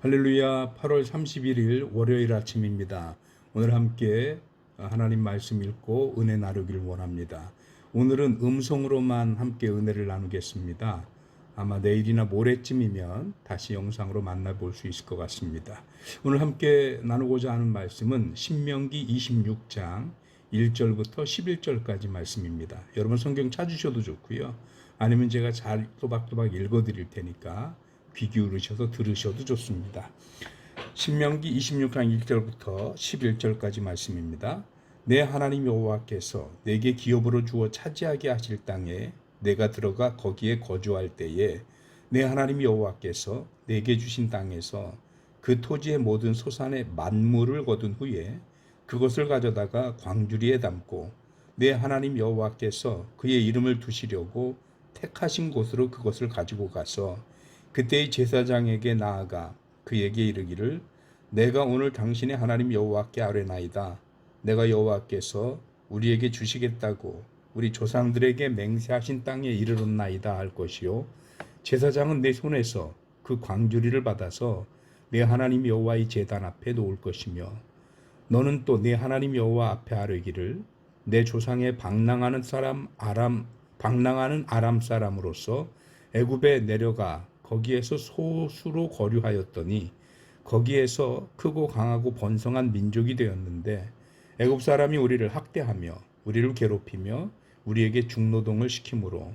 할렐루야. 8월 31일 월요일 아침입니다. 오늘 함께 하나님 말씀 읽고 은혜 나누기를 원합니다. 오늘은 음성으로만 함께 은혜를 나누겠습니다. 아마 내일이나 모레쯤이면 다시 영상으로 만나볼 수 있을 것 같습니다. 오늘 함께 나누고자 하는 말씀은 신명기 26장 1절부터 11절까지 말씀입니다. 여러분 성경 찾으셔도 좋고요. 아니면 제가 잘 또박또박 읽어드릴 테니까 귀 기울이셔서 들으셔도 좋습니다. 신명기 26장 1절부터 11절까지 말씀입니다. 내 하나님 여호와께서 내게 기업으로 주어 차지하게 하실 땅에 내가 들어가 거기에 거주할 때에 내 하나님 여호와께서 내게 주신 땅에서 그 토지의 모든 소산의 만물을 거둔 후에 그것을 가져다가 광주리에 담고 내 하나님 여호와께서 그의 이름을 두시려고 택하신 곳으로 그것을 가지고 가서 그때의 제사장에게 나아가 그에게 이르기를 내가 오늘 당신의 하나님 여호와께 아뢰나이다. 내가 여호와께서 우리에게 주시겠다고 우리 조상들에게 맹세하신 땅에 이르렀나이다 할 것이요. 제사장은 내 손에서 그 광주리를 받아서 내 하나님 여호와의 제단 앞에 놓을 것이며 너는 또 내 하나님 여호와 앞에 아뢰기를 내 조상의 방랑하는 아람 사람으로서 애굽에 내려가 거기에서 소수로 거류하였더니 거기에서 크고 강하고 번성한 민족이 되었는데 애굽 사람이 우리를 학대하며 우리를 괴롭히며 우리에게 중노동을 시키므로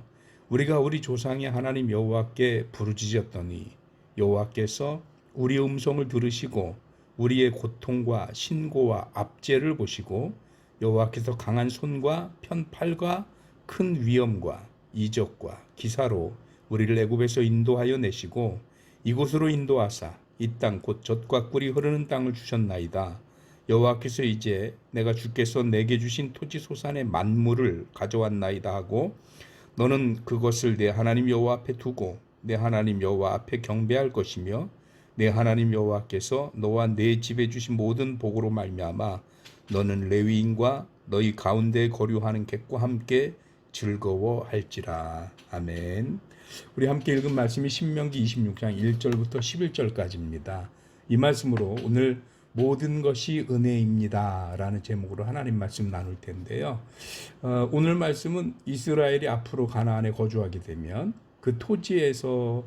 우리가 우리 조상의 하나님 여호와께 부르짖었더니 여호와께서 우리의 음성을 들으시고 우리의 고통과 신고와 압제를 보시고 여호와께서 강한 손과 편팔과 큰 위엄과 이적과 기사로 우리를 애굽에서 인도하여 내시고 이곳으로 인도하사 이 땅 곧 젖과 꿀이 흐르는 땅을 주셨나이다. 여호와께서 이제 내가 주께서 내게 주신 토지 소산의 만물을 가져왔나이다 하고 너는 그것을 내 하나님 여호와 앞에 두고 내 하나님 여호와 앞에 경배할 것이며 내 하나님 여호와께서 너와 내 집에 주신 모든 복으로 말미암아 너는 레위인과 너희 가운데 거류하는 객과 함께 즐거워할지라. 아멘. 우리 함께 읽은 말씀이 신명기 26장 1절부터 11절까지입니다. 이 말씀으로 오늘 모든 것이 은혜입니다 라는 제목으로 하나님 말씀 나눌 텐데요. 오늘 말씀은 이스라엘이 앞으로 가나안에 거주하게 되면 그 토지에서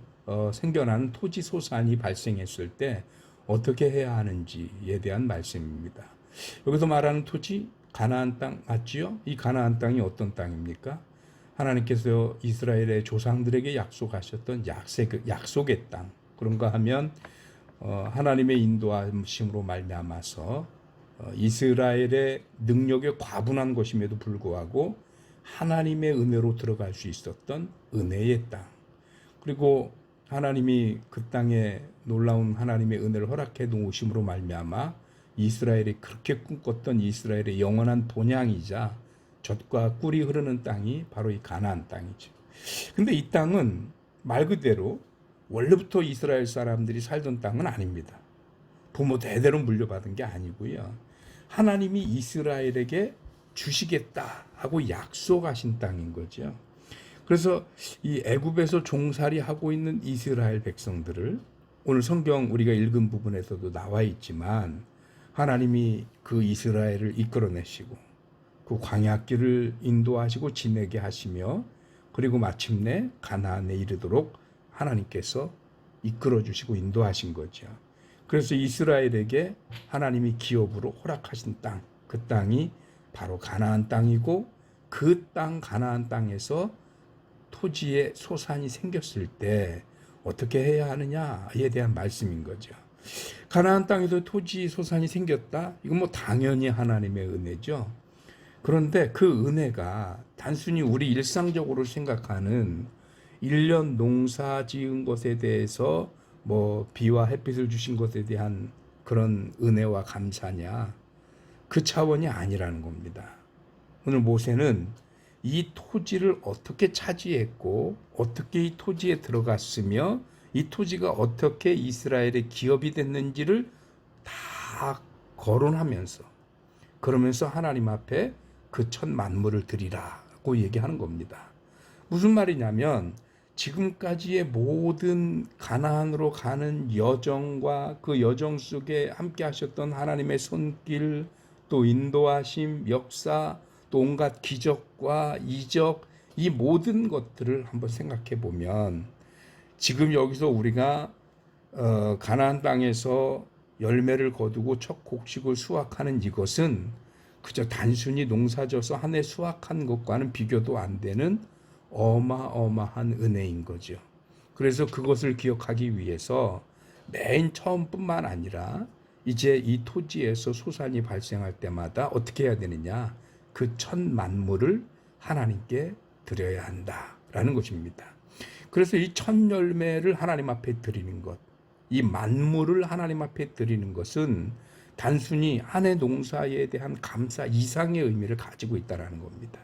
생겨나는 토지 소산이 발생했을 때 어떻게 해야 하는지에 대한 말씀입니다. 여기서 말하는 토지 가나안 땅 맞지요? 이 가나안 땅이 어떤 땅입니까? 하나님께서 이스라엘의 조상들에게 약속하셨던 약속의 땅. 그런가 하면 하나님의 인도하심으로 말미암아서 이스라엘의 능력에 과분한 것임에도 불구하고 하나님의 은혜로 들어갈 수 있었던 은혜의 땅. 그리고 하나님이 그 땅에 놀라운 하나님의 은혜를 허락해 놓으심으로 말미암아 이스라엘이 그렇게 꿈꿨던 이스라엘의 영원한 본향이자 젖과 꿀이 흐르는 땅이 바로 이 가나안 땅이죠. 근데 이 땅은 말 그대로 원래부터 이스라엘 사람들이 살던 땅은 아닙니다. 부모 대대로 물려받은 게 아니고요. 하나님이 이스라엘에게 주시겠다 하고 약속하신 땅인 거죠. 그래서 이 애굽에서 종살이 하고 있는 이스라엘 백성들을 오늘 성경 우리가 읽은 부분에서도 나와 있지만 하나님이 그 이스라엘을 이끌어내시고 그 광야길을 인도하시고 지내게 하시며 그리고 마침내 가나안에 이르도록 하나님께서 이끌어 주시고 인도하신 거죠. 그래서 이스라엘에게 하나님이 기업으로 허락하신 땅, 그 땅이 바로 가나안 땅이고 그 땅 가나안 땅에서 토지의 소산이 생겼을 때 어떻게 해야 하느냐에 대한 말씀인 거죠. 가나안 땅에서 토지 소산이 생겼다? 이건 뭐 당연히 하나님의 은혜죠. 그런데 그 은혜가 단순히 우리 일상적으로 생각하는 1년 농사 지은 것에 대해서 뭐 비와 햇빛을 주신 것에 대한 그런 은혜와 감사냐, 그 차원이 아니라는 겁니다. 오늘 모세는 이 토지를 어떻게 차지했고 어떻게 이 토지에 들어갔으며 이 토지가 어떻게 이스라엘의 기업이 됐는지를 다 거론하면서 그러면서 하나님 앞에 그 첫 만물을 드리라고 얘기하는 겁니다. 무슨 말이냐면 지금까지의 모든 가나안으로 가는 여정과 그 여정 속에 함께 하셨던 하나님의 손길, 또 인도하심, 역사, 또 온갖 기적과 이적, 이 모든 것들을 한번 생각해 보면 지금 여기서 우리가 가나안 땅에서 열매를 거두고 첫 곡식을 수확하는 이것은 그저 단순히 농사져서 한 해 수확한 것과는 비교도 안 되는 어마어마한 은혜인 거죠. 그래서 그것을 기억하기 위해서 맨 처음뿐만 아니라 이제 이 토지에서 소산이 발생할 때마다 어떻게 해야 되느냐, 그 첫 만물을 하나님께 드려야 한다라는 것입니다. 그래서 이 첫 열매를 하나님 앞에 드리는 것, 이 만물을 하나님 앞에 드리는 것은 단순히 한 해 농사에 대한 감사 이상의 의미를 가지고 있다는 겁니다.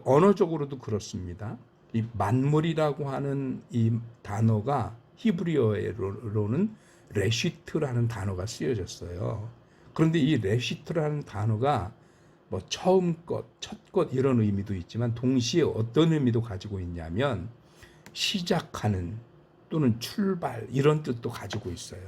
언어적으로도 그렇습니다. 이 만물이라고 하는 이 단어가 히브리어로는 레시트라는 단어가 쓰여졌어요. 그런데 이 레시트라는 단어가 뭐 처음 것, 첫 것 이런 의미도 있지만 동시에 어떤 의미도 가지고 있냐면 시작하는 또는 출발 이런 뜻도 가지고 있어요.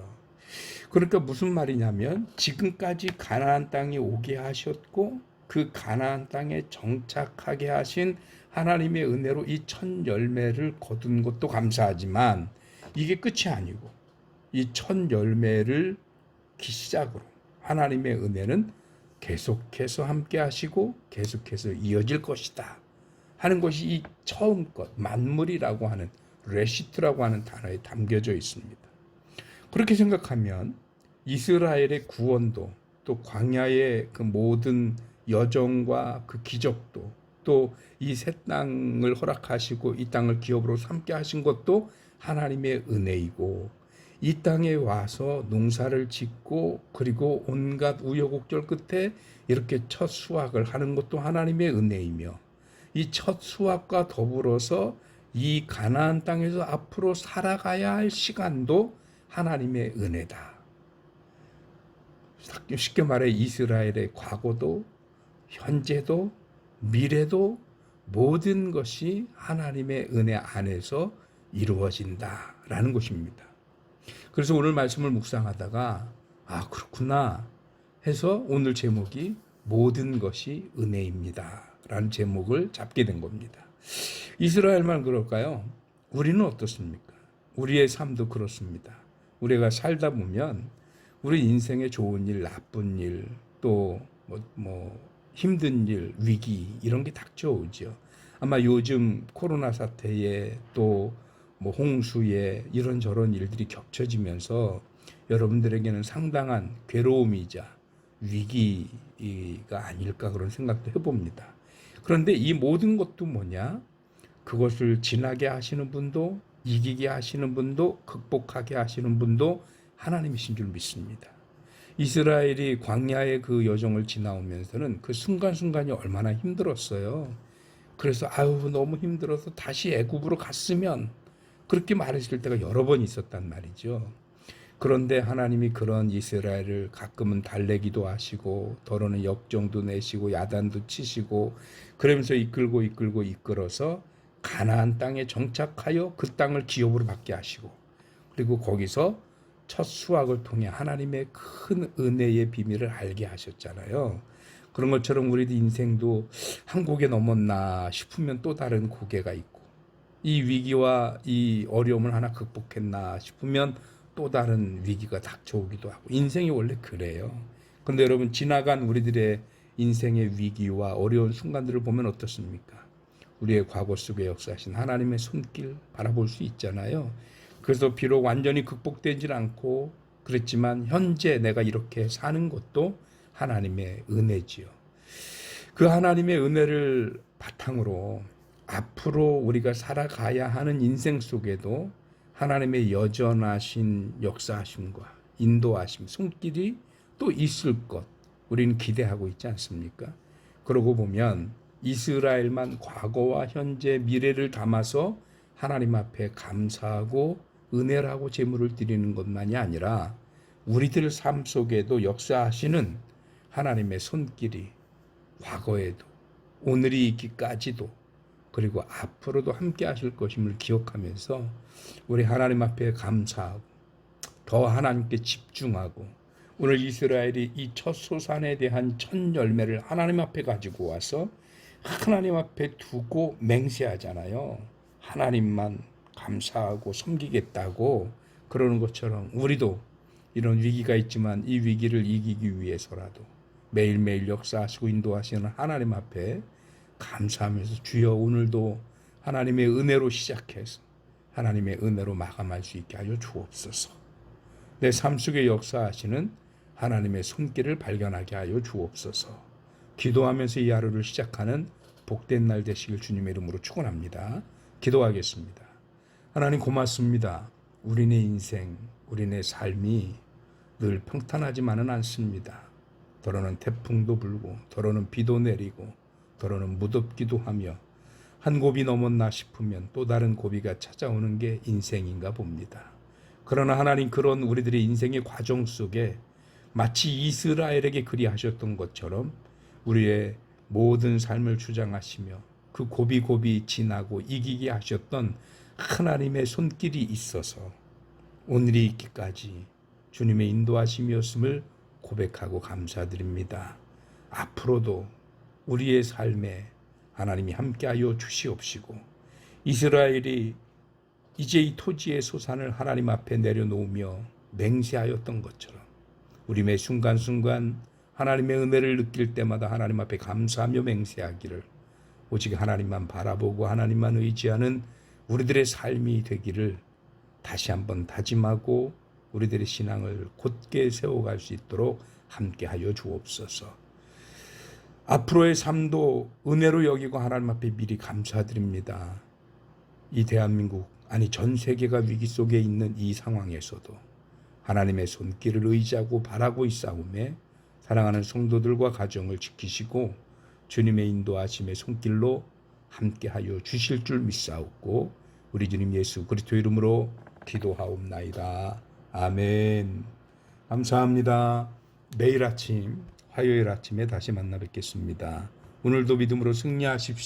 그러니까 무슨 말이냐면 지금까지 가나안 땅에 오게 하셨고 그 가나안 땅에 정착하게 하신 하나님의 은혜로 이 첫 열매를 거둔 것도 감사하지만 이게 끝이 아니고 이 첫 열매를 시작으로 하나님의 은혜는 계속해서 함께 하시고 계속해서 이어질 것이다 하는 것이 이 처음 것, 만물이라고 하는 레시트라고 하는 단어에 담겨져 있습니다. 그렇게 생각하면 이스라엘의 구원도 또 광야의 그 모든 여정과 그 기적도 또 이 새 땅을 허락하시고 이 땅을 기업으로 삼게 하신 것도 하나님의 은혜이고 이 땅에 와서 농사를 짓고 그리고 온갖 우여곡절 끝에 이렇게 첫 수확을 하는 것도 하나님의 은혜이며 이 첫 수확과 더불어서 이 가나안 땅에서 앞으로 살아가야 할 시간도 하나님의 은혜다. 쉽게 말해 이스라엘의 과거도 현재도 미래도 모든 것이 하나님의 은혜 안에서 이루어진다라는 것입니다. 그래서 오늘 말씀을 묵상하다가 아 그렇구나 해서 오늘 제목이 모든 것이 은혜입니다 라는 제목을 잡게 된 겁니다. 이스라엘만 그럴까요? 우리는 어떻습니까? 우리의 삶도 그렇습니다. 우리가 살다 보면 우리 인생에 좋은 일, 나쁜 일, 또 힘든 일, 위기 이런 게 닥쳐오죠. 아마 요즘 코로나 사태에 또 홍수에 이런저런 일들이 겹쳐지면서 여러분들에게는 상당한 괴로움이자 위기가 아닐까 그런 생각도 해봅니다. 그런데 이 모든 것도 뭐냐? 그것을 지나게 하시는 분도 이기게 하시는 분도 극복하게 하시는 분도 하나님이신 줄 믿습니다. 이스라엘이 광야의 그 여정을 지나오면서는 그 순간순간이 얼마나 힘들었어요. 그래서 아유 너무 힘들어서 다시 애굽으로 갔으면 그렇게 말했을 때가 여러 번 있었단 말이죠. 그런데 하나님이 그런 이스라엘을 가끔은 달래기도 하시고 더러는 역정도 내시고 야단도 치시고 그러면서 이끌어서 가나안 땅에 정착하여 그 땅을 기업으로 받게 하시고 그리고 거기서 첫 수확을 통해 하나님의 큰 은혜의 비밀을 알게 하셨잖아요. 그런 것처럼 우리 인생도 한 고개 넘었나 싶으면 또 다른 고개가 있고 이 위기와 이 어려움을 하나 극복했나 싶으면 또 다른 위기가 닥쳐오기도 하고 인생이 원래 그래요. 그런데 여러분 지나간 우리들의 인생의 위기와 어려운 순간들을 보면 어떻습니까? 우리의 과거 속에 역사하신 하나님의 손길 바라볼 수 있잖아요. 그래서 비록 완전히 극복되질 않고 그랬지만 현재 내가 이렇게 사는 것도 하나님의 은혜지요. 그 하나님의 은혜를 바탕으로 앞으로 우리가 살아가야 하는 인생 속에도 하나님의 여전하신 역사하심과 인도하심, 손길이 또 있을 것 우리는 기대하고 있지 않습니까? 그러고 보면 이스라엘만 과거와 현재 미래를 담아서 하나님 앞에 감사하고 은혜라고 제물을 드리는 것만이 아니라 우리들 삶 속에도 역사하시는 하나님의 손길이 과거에도 오늘이 있기까지도 그리고 앞으로도 함께 하실 것임을 기억하면서 우리 하나님 앞에 감사하고 더 하나님께 집중하고 오늘 이스라엘이 이 첫 소산에 대한 첫 열매를 하나님 앞에 가지고 와서 하나님 앞에 두고 맹세하잖아요. 하나님만 감사하고 섬기겠다고 그러는 것처럼 우리도 이런 위기가 있지만 이 위기를 이기기 위해서라도 매일매일 역사하시고 인도하시는 하나님 앞에 감사하면서 주여 오늘도 하나님의 은혜로 시작해서 하나님의 은혜로 마감할 수 있게 하여 주옵소서. 내 삶 속에 역사하시는 하나님의 손길을 발견하게 하여 주옵소서. 기도하면서 이 하루를 시작하는 복된 날 되시길 주님의 이름으로 축원합니다. 기도하겠습니다. 하나님 고맙습니다. 우리네 인생, 우리네 삶이 늘 평탄하지만은 않습니다. 더러는 태풍도 불고 더러는 비도 내리고 더러는 무덥기도 하며 한 고비 넘었나 싶으면 또 다른 고비가 찾아오는 게 인생인가 봅니다. 그러나 하나님 그런 우리들의 인생의 과정 속에 마치 이스라엘에게 그리하셨던 것처럼 우리의 모든 삶을 주장하시며 그 고비고비 지나고 이기게 하셨던 하나님의 손길이 있어서 오늘이 있기까지 주님의 인도하심이었음을 고백하고 감사드립니다. 앞으로도 우리의 삶에 하나님이 함께하여 주시옵시고 이스라엘이 이제 이 토지의 소산을 하나님 앞에 내려놓으며 맹세하였던 것처럼 우리 매 순간순간 하나님의 은혜를 느낄 때마다 하나님 앞에 감사하며 맹세하기를 오직 하나님만 바라보고 하나님만 의지하는 우리들의 삶이 되기를 다시 한번 다짐하고 우리들의 신앙을 곧게 세워갈 수 있도록 함께하여 주옵소서. 앞으로의 삶도 은혜로 여기고 하나님 앞에 미리 감사드립니다. 이 대한민국 아니 전 세계가 위기 속에 있는 이 상황에서도 하나님의 손길을 의지하고 바라고 있사오매 사랑하는 성도들과 가정을 지키시고 주님의 인도하심의 손길로 함께하여 주실 줄 믿사옵고 우리 주님 예수 그리스도 이름으로 기도하옵나이다. 아멘. 감사합니다. 내일 아침 화요일 아침에 다시 만나 뵙겠습니다. 오늘도 믿음으로 승리하십시오.